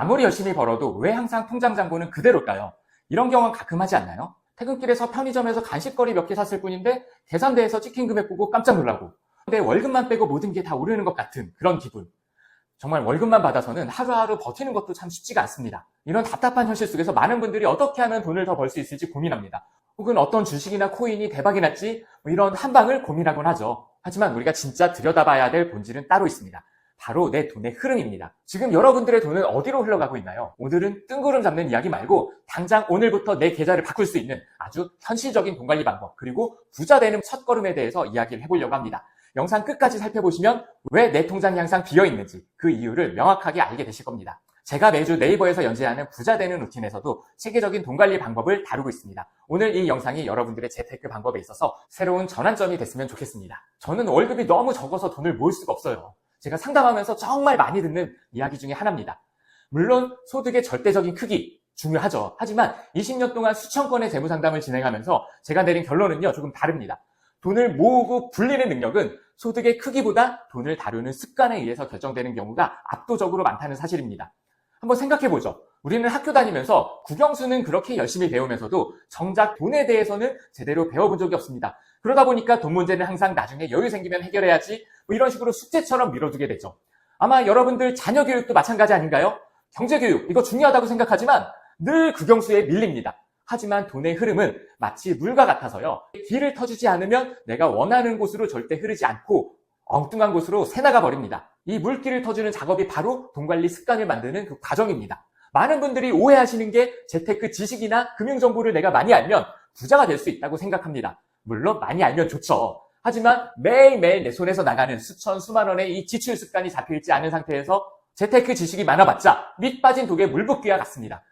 아무리 열심히 벌어도 왜 항상 통장 잔고는 그대로일까요? 이런 경험 가끔 하지 않나요? 퇴근길에서 편의점에서 간식거리 몇 개 샀을 뿐인데 계산대에서 찍힌 금액 보고 깜짝 놀라고, 근데 월급만 빼고 모든 게 다 오르는 것 같은 그런 기분. 정말 월급만 받아서는 하루하루 버티는 것도 참 쉽지가 않습니다. 이런 답답한 현실 속에서 많은 분들이 어떻게 하면 돈을 더 벌 수 있을지 고민합니다. 혹은 어떤 주식이나 코인이 대박이 났지, 이런 한방을 고민하곤 하죠. 하지만 우리가 진짜 들여다봐야 될 본질은 따로 있습니다. 바로 내 돈의 흐름입니다. 지금 여러분들의 돈은 어디로 흘러가고 있나요? 오늘은 뜬구름 잡는 이야기 말고 당장 오늘부터 내 계좌를 바꿀 수 있는 아주 현실적인 돈 관리 방법, 그리고 부자 되는 첫걸음에 대해서 이야기를 해보려고 합니다. 영상 끝까지 살펴보시면 왜 내 통장이 항상 비어있는지 그 이유를 명확하게 알게 되실 겁니다. 제가 매주 네이버에서 연재하는 부자 되는 루틴에서도 체계적인 돈 관리 방법을 다루고 있습니다. 오늘 이 영상이 여러분들의 재테크 방법에 있어서 새로운 전환점이 됐으면 좋겠습니다. 저는 월급이 너무 적어서 돈을 모을 수가 없어요. 제가 상담하면서 정말 많이 듣는 이야기 중에 하나입니다. 물론 소득의 절대적인 크기 중요하죠. 하지만 20년 동안 수천 건의 재무 상담을 진행하면서 제가 내린 결론은요, 조금 다릅니다. 돈을 모으고 불리는 능력은 소득의 크기보다 돈을 다루는 습관에 의해서 결정되는 경우가 압도적으로 많다는 사실입니다. 한번 생각해보죠. 우리는 학교 다니면서 국영수는 그렇게 열심히 배우면서도 정작 돈에 대해서는 제대로 배워본 적이 없습니다. 그러다 보니까 돈 문제는 항상 나중에 여유 생기면 해결해야지, 이런 식으로 숙제처럼 미뤄두게 되죠. 아마 여러분들 자녀 교육도 마찬가지 아닌가요? 경제교육, 이거 중요하다고 생각하지만 늘 국영수에 밀립니다. 하지만 돈의 흐름은 마치 물과 같아서요, 길을 터주지 않으면 내가 원하는 곳으로 절대 흐르지 않고 엉뚱한 곳으로 새나가 버립니다. 이 물길을 터주는 작업이 바로 돈관리 습관을 만드는 그 과정입니다. 많은 분들이 오해하시는 게 재테크 지식이나 금융정보를 내가 많이 알면 부자가 될 수 있다고 생각합니다. 물론 많이 알면 좋죠. 하지만 매일매일 내 손에서 나가는 수천 수만 원의 이 지출 습관이 잡혀있지 않은 상태에서 재테크 지식이 많아봤자 밑 빠진 독에 물 붓기와 같습니다.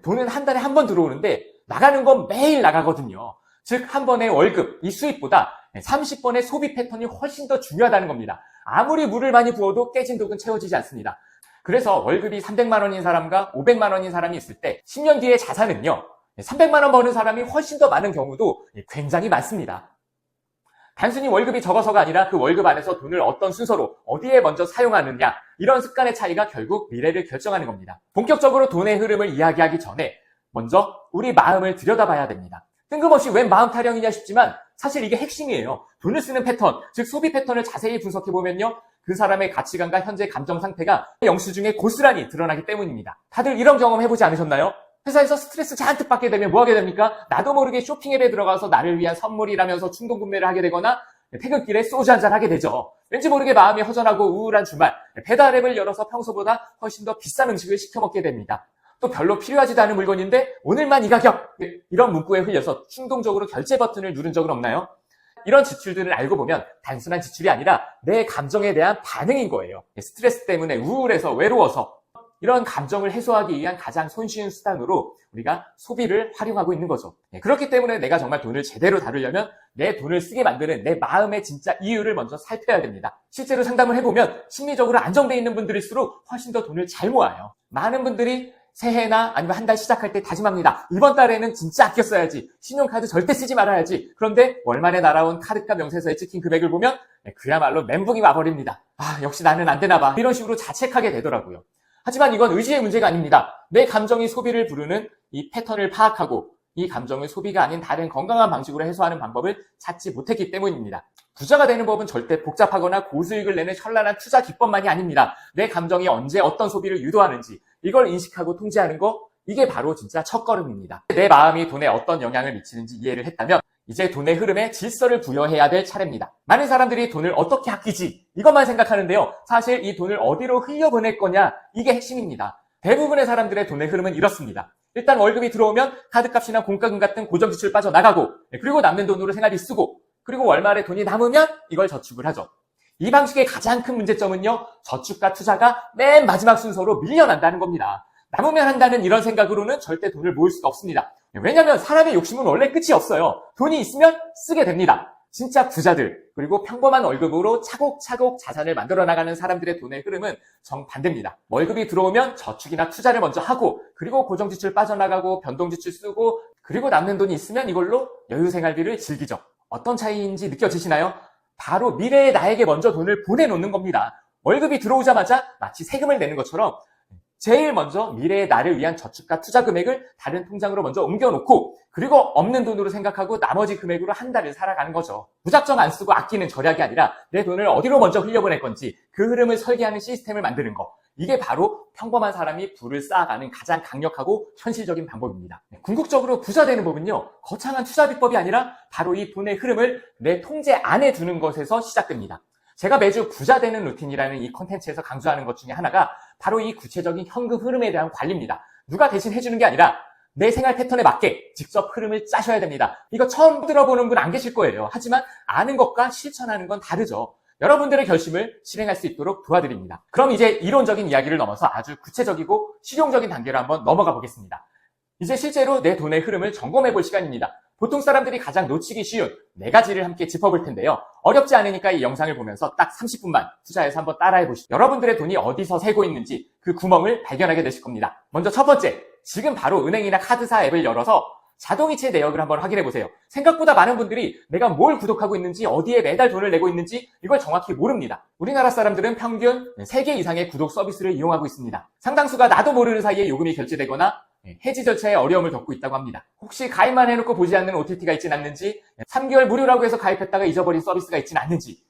돈은 한 달에 한 번 들어오는데 나가는 건 매일 나가거든요. 즉 한 번의 월급, 이 수입보다 30번의 소비 패턴이 훨씬 더 중요하다는 겁니다. 아무리 물을 많이 부어도 깨진 독은 채워지지 않습니다. 그래서 월급이 300만 원인 사람과 500만 원인 사람이 있을 때 10년 뒤의 자산은요, 300만 원 버는 사람이 훨씬 더 많은 경우도 굉장히 많습니다. 단순히 월급이 적어서가 아니라 그 월급 안에서 돈을 어떤 순서로 어디에 먼저 사용하느냐, 이런 습관의 차이가 결국 미래를 결정하는 겁니다. 본격적으로 돈의 흐름을 이야기하기 전에 먼저 우리 마음을 들여다봐야 됩니다. 뜬금없이 웬 마음 타령이냐 싶지만 사실 이게 핵심이에요. 돈을 쓰는 패턴, 즉 소비 패턴을 자세히 분석해보면요, 그 사람의 가치관과 현재 감정 상태가 영수증에 고스란히 드러나기 때문입니다. 다들 이런 경험 해보지 않으셨나요? 회사에서 스트레스 잔뜩 받게 되면 뭐 하게 됩니까? 나도 모르게 쇼핑 앱에 들어가서 나를 위한 선물이라면서 충동 구매를 하게 되거나 퇴근길에 소주 한잔 하게 되죠. 왠지 모르게 마음이 허전하고 우울한 주말, 배달 앱을 열어서 평소보다 훨씬 더 비싼 음식을 시켜 먹게 됩니다. 또 별로 필요하지도 않은 물건인데 오늘만 이 가격! 이런 문구에 흘려서 충동적으로 결제 버튼을 누른 적은 없나요? 이런 지출들을 알고 보면 단순한 지출이 아니라 내 감정에 대한 반응인 거예요. 스트레스 때문에 우울해서 외로워서 이런 감정을 해소하기 위한 가장 손쉬운 수단으로 우리가 소비를 활용하고 있는 거죠. 그렇기 때문에 내가 정말 돈을 제대로 다루려면 내 돈을 쓰게 만드는 내 마음의 진짜 이유를 먼저 살펴야 됩니다. 실제로 상담을 해보면 심리적으로 안정되어 있는 분들일수록 훨씬 더 돈을 잘 모아요. 많은 분들이 새해나 아니면 한 달 시작할 때 다짐합니다. 이번 달에는 진짜 아껴 써야지. 신용카드 절대 쓰지 말아야지. 그런데 월말에 날아온 카드값 명세서에 찍힌 금액을 보면 그야말로 멘붕이 와버립니다. 아, 역시 나는 안 되나 봐. 이런 식으로 자책하게 되더라고요. 하지만 이건 의지의 문제가 아닙니다. 내 감정이 소비를 부르는 이 패턴을 파악하고 이 감정을 소비가 아닌 다른 건강한 방식으로 해소하는 방법을 찾지 못했기 때문입니다. 부자가 되는 법은 절대 복잡하거나 고수익을 내는 현란한 투자 기법만이 아닙니다. 내 감정이 언제 어떤 소비를 유도하는지 이걸 인식하고 통제하는 거, 이게 바로 진짜 첫걸음입니다. 내 마음이 돈에 어떤 영향을 미치는지 이해를 했다면 이제 돈의 흐름에 질서를 부여해야 될 차례입니다. 많은 사람들이 돈을 어떻게 아끼지 이것만 생각하는데요, 사실 이 돈을 어디로 흘려보낼 거냐, 이게 핵심입니다. 대부분의 사람들의 돈의 흐름은 이렇습니다. 일단 월급이 들어오면 카드값이나 공과금 같은 고정지출 빠져나가고, 그리고 남는 돈으로 생활비 쓰고, 그리고 월말에 돈이 남으면 이걸 저축을 하죠. 이 방식의 가장 큰 문제점은요, 저축과 투자가 맨 마지막 순서로 밀려난다는 겁니다. 남으면 한다는 이런 생각으로는 절대 돈을 모을 수가 없습니다. 왜냐하면 사람의 욕심은 원래 끝이 없어요. 돈이 있으면 쓰게 됩니다. 진짜 부자들, 그리고 평범한 월급으로 차곡차곡 자산을 만들어 나가는 사람들의 돈의 흐름은 정반대입니다. 월급이 들어오면 저축이나 투자를 먼저 하고, 그리고 고정지출 빠져나가고 변동지출 쓰고, 그리고 남는 돈이 있으면 이걸로 여유생활비를 즐기죠. 어떤 차이인지 느껴지시나요? 바로 미래의 나에게 먼저 돈을 보내놓는 겁니다. 월급이 들어오자마자 마치 세금을 내는 것처럼 제일 먼저 미래의 나를 위한 저축과 투자 금액을 다른 통장으로 먼저 옮겨놓고 그리고 없는 돈으로 생각하고 나머지 금액으로 한 달을 살아가는 거죠. 무작정 안 쓰고 아끼는 절약이 아니라 내 돈을 어디로 먼저 흘려보낼 건지 그 흐름을 설계하는 시스템을 만드는 거. 이게 바로 평범한 사람이 부를 쌓아가는 가장 강력하고 현실적인 방법입니다. 궁극적으로 부자 되는 법은요, 거창한 투자 비법이 아니라 바로 이 돈의 흐름을 내 통제 안에 두는 것에서 시작됩니다. 제가 매주 부자 되는 루틴이라는 이 컨텐츠에서 강조하는 것 중에 하나가 바로 이 구체적인 현금 흐름에 대한 관리입니다. 누가 대신 해주는 게 아니라 내 생활 패턴에 맞게 직접 흐름을 짜셔야 됩니다. 이거 처음 들어보는 분 안 계실 거예요. 하지만 아는 것과 실천하는 건 다르죠. 여러분들의 결심을 실행할 수 있도록 도와드립니다. 그럼 이제 이론적인 이야기를 넘어서 아주 구체적이고 실용적인 단계로 한번 넘어가 보겠습니다. 이제 실제로 내 돈의 흐름을 점검해 볼 시간입니다. 보통 사람들이 가장 놓치기 쉬운 4가지를 함께 짚어볼 텐데요. 어렵지 않으니까 이 영상을 보면서 딱 30분만 투자해서 한번 따라해 보시죠. 여러분들의 돈이 어디서 새고 있는지 그 구멍을 발견하게 되실 겁니다. 먼저 첫 번째, 지금 바로 은행이나 카드사 앱을 열어서 자동이체 내역을 한번 확인해 보세요. 생각보다 많은 분들이 내가 뭘 구독하고 있는지, 어디에 매달 돈을 내고 있는지 이걸 정확히 모릅니다. 우리나라 사람들은 평균 3개 이상의 구독 서비스를 이용하고 있습니다. 상당수가 나도 모르는 사이에 요금이 결제되거나 해지 절차에 어려움을 겪고 있다고 합니다. 혹시 가입만 해놓고 보지 않는 OTT가 있진 않는지, 3개월 무료라고 해서 가입했다가 잊어버린 서비스가 있진 않는지,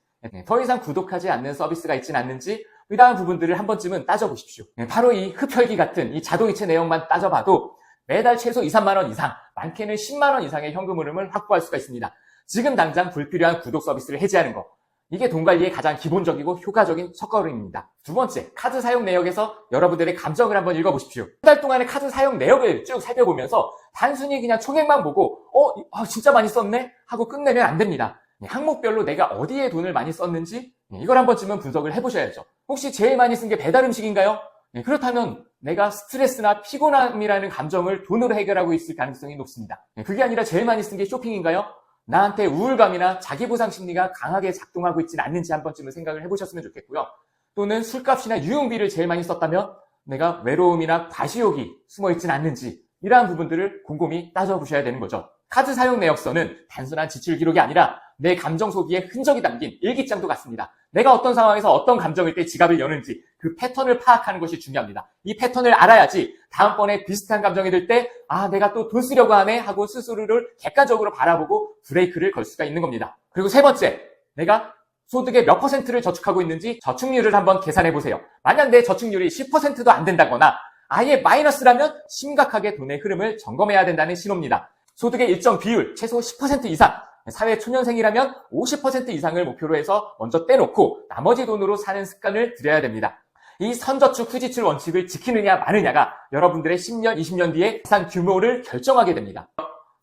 더 이상 구독하지 않는 서비스가 있진 않는지 그 다음 부분들을 한 번쯤은 따져보십시오. 바로 이 흡혈귀 같은 이 자동이체 내역만 따져봐도 매달 최소 2, 3만 원 이상, 많게는 10만 원 이상의 현금 흐름을 확보할 수가 있습니다. 지금 당장 불필요한 구독 서비스를 해지하는 거. 이게 돈 관리의 가장 기본적이고 효과적인 첫걸음입니다. 두 번째, 카드 사용 내역에서 여러분들의 감정을 한번 읽어보십시오. 한 달 동안의 카드 사용 내역을 쭉 살펴보면서 단순히 그냥 총액만 보고 진짜 많이 썼네? 하고 끝내면 안 됩니다. 항목별로 내가 어디에 돈을 많이 썼는지 이걸 한 번쯤은 분석을 해보셔야죠. 혹시 제일 많이 쓴 게 배달 음식인가요? 그렇다면 내가 스트레스나 피곤함이라는 감정을 돈으로 해결하고 있을 가능성이 높습니다. 그게 아니라 제일 많이 쓴 게 쇼핑인가요? 나한테 우울감이나 자기보상 심리가 강하게 작동하고 있지는 않는지 한 번쯤은 생각을 해보셨으면 좋겠고요. 또는 술값이나 유흥비를 제일 많이 썼다면 내가 외로움이나 과시욕이 숨어있지는 않는지 이러한 부분들을 곰곰이 따져보셔야 되는 거죠. 카드 사용 내역서는 단순한 지출 기록이 아니라 내 감정 소비의 흔적이 담긴 일기장도 같습니다. 내가 어떤 상황에서 어떤 감정일 때 지갑을 여는지 그 패턴을 파악하는 것이 중요합니다. 이 패턴을 알아야지 다음번에 비슷한 감정이 들 때 내가 또 돈 쓰려고 하네 하고 스스로를 객관적으로 바라보고 브레이크를 걸 수가 있는 겁니다. 그리고 세 번째, 내가 소득의 몇 %를 저축하고 있는지 저축률을 한번 계산해 보세요. 만약 내 저축률이 10%도 안 된다거나 아예 마이너스라면 심각하게 돈의 흐름을 점검해야 된다는 신호입니다. 소득의 일정 비율, 최소 10% 이상, 사회 초년생이라면 50% 이상을 목표로 해서 먼저 떼놓고 나머지 돈으로 사는 습관을 들여야 됩니다. 이 선저축 후지출 원칙을 지키느냐 마느냐가 여러분들의 10년, 20년 뒤에 자산 규모를 결정하게 됩니다.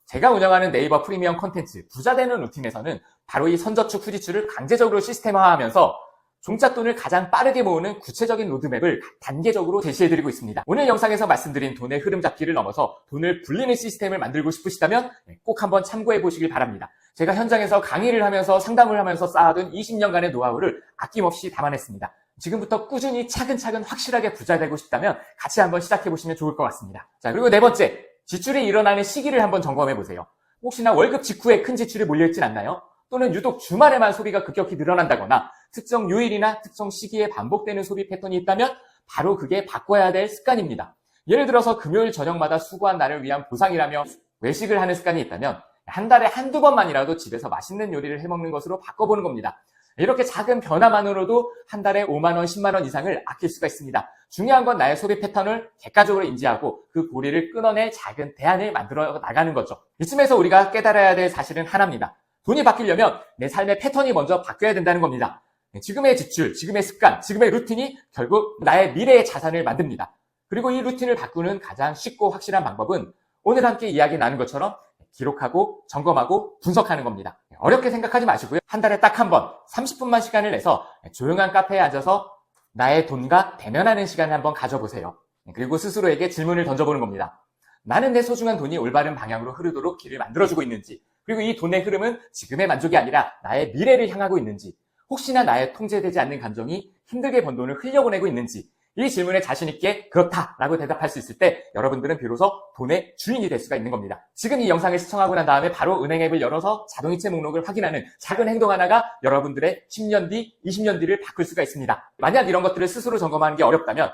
제가 운영하는 네이버 프리미엄 콘텐츠 부자 되는 루틴에서는 바로 이 선저축 후지출을 강제적으로 시스템화하면서 종잣돈을 가장 빠르게 모으는 구체적인 로드맵을 단계적으로 제시해드리고 있습니다. 오늘 영상에서 말씀드린 돈의 흐름 잡기를 넘어서 돈을 불리는 시스템을 만들고 싶으시다면 꼭 한번 참고해 보시길 바랍니다. 제가 현장에서 강의를 하면서 상담을 하면서 쌓아둔 20년간의 노하우를 아낌없이 담아냈습니다. 지금부터 꾸준히 차근차근 확실하게 부자 되고 싶다면 같이 한번 시작해 보시면 좋을 것 같습니다. 자, 그리고 네 번째, 지출이 일어나는 시기를 한번 점검해 보세요. 혹시나 월급 직후에 큰 지출이 몰려있진 않나요? 또는 유독 주말에만 소비가 급격히 늘어난다거나 특정 요일이나 특정 시기에 반복되는 소비 패턴이 있다면 바로 그게 바꿔야 될 습관입니다. 예를 들어서 금요일 저녁마다 수고한 나를 위한 보상이라며 외식을 하는 습관이 있다면 한 달에 한두 번만이라도 집에서 맛있는 요리를 해먹는 것으로 바꿔보는 겁니다. 이렇게 작은 변화만으로도 한 달에 5만 원, 10만 원 이상을 아낄 수가 있습니다. 중요한 건 나의 소비 패턴을 객관적으로 인지하고 그 고리를 끊어낼 작은 대안을 만들어 나가는 거죠. 이쯤에서 우리가 깨달아야 될 사실은 하나입니다. 돈이 바뀌려면 내 삶의 패턴이 먼저 바뀌어야 된다는 겁니다. 지금의 지출, 지금의 습관, 지금의 루틴이 결국 나의 미래의 자산을 만듭니다. 그리고 이 루틴을 바꾸는 가장 쉽고 확실한 방법은 오늘 함께 이야기 나눈 것처럼 기록하고 점검하고 분석하는 겁니다. 어렵게 생각하지 마시고요. 한 달에 딱 한 번 30분만 시간을 내서 조용한 카페에 앉아서 나의 돈과 대면하는 시간을 한번 가져보세요. 그리고 스스로에게 질문을 던져보는 겁니다. 나는 내 소중한 돈이 올바른 방향으로 흐르도록 길을 만들어주고 있는지, 그리고 이 돈의 흐름은 지금의 만족이 아니라 나의 미래를 향하고 있는지, 혹시나 나의 통제되지 않는 감정이 힘들게 번 돈을 흘려보내고 있는지, 이 질문에 자신있게 그렇다라고 대답할 수 있을 때 여러분들은 비로소 돈의 주인이 될 수가 있는 겁니다. 지금 이 영상을 시청하고 난 다음에 바로 은행 앱을 열어서 자동이체 목록을 확인하는 작은 행동 하나가 여러분들의 10년 뒤, 20년 뒤를 바꿀 수가 있습니다. 만약 이런 것들을 스스로 점검하는 게 어렵다면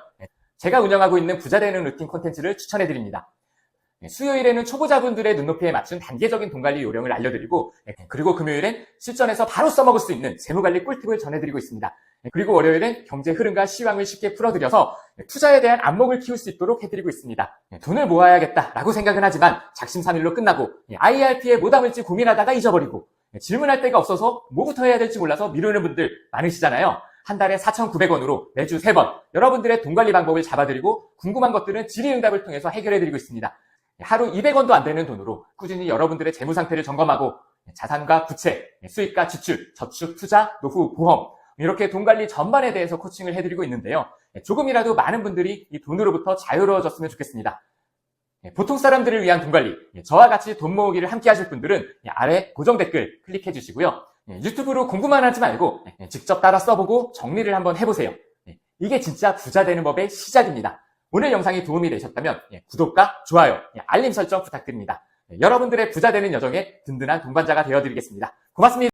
제가 운영하고 있는 부자 되는 루틴 콘텐츠를 추천해드립니다. 수요일에는 초보자분들의 눈높이에 맞춘 단계적인 돈 관리 요령을 알려드리고, 그리고 금요일엔 실전에서 바로 써먹을 수 있는 재무관리 꿀팁을 전해드리고 있습니다. 그리고 월요일엔 경제 흐름과 시황을 쉽게 풀어드려서 투자에 대한 안목을 키울 수 있도록 해드리고 있습니다. 돈을 모아야겠다라고 생각은 하지만 작심삼일로 끝나고 IRP에 뭐 담을지 고민하다가 잊어버리고 질문할 데가 없어서 뭐부터 해야 될지 몰라서 미루는 분들 많으시잖아요. 한 달에 4,900원으로 매주 3번 여러분들의 돈 관리 방법을 잡아드리고 궁금한 것들은 질의응답을 통해서 해결해드리고 있습니다. 하루 200원도 안 되는 돈으로 꾸준히 여러분들의 재무 상태를 점검하고 자산과 부채, 수익과 지출, 저축, 투자, 노후, 보험 이렇게 돈 관리 전반에 대해서 코칭을 해드리고 있는데요. 조금이라도 많은 분들이 이 돈으로부터 자유로워졌으면 좋겠습니다. 보통 사람들을 위한 돈 관리, 저와 같이 돈 모으기를 함께 하실 분들은 아래 고정 댓글 클릭해 주시고요. 유튜브로 공부만 하지 말고 직접 따라 써보고 정리를 한번 해보세요. 이게 진짜 부자 되는 법의 시작입니다. 오늘 영상이 도움이 되셨다면 구독과 좋아요, 알림 설정 부탁드립니다. 여러분들의 부자 되는 여정에 든든한 동반자가 되어드리겠습니다. 고맙습니다.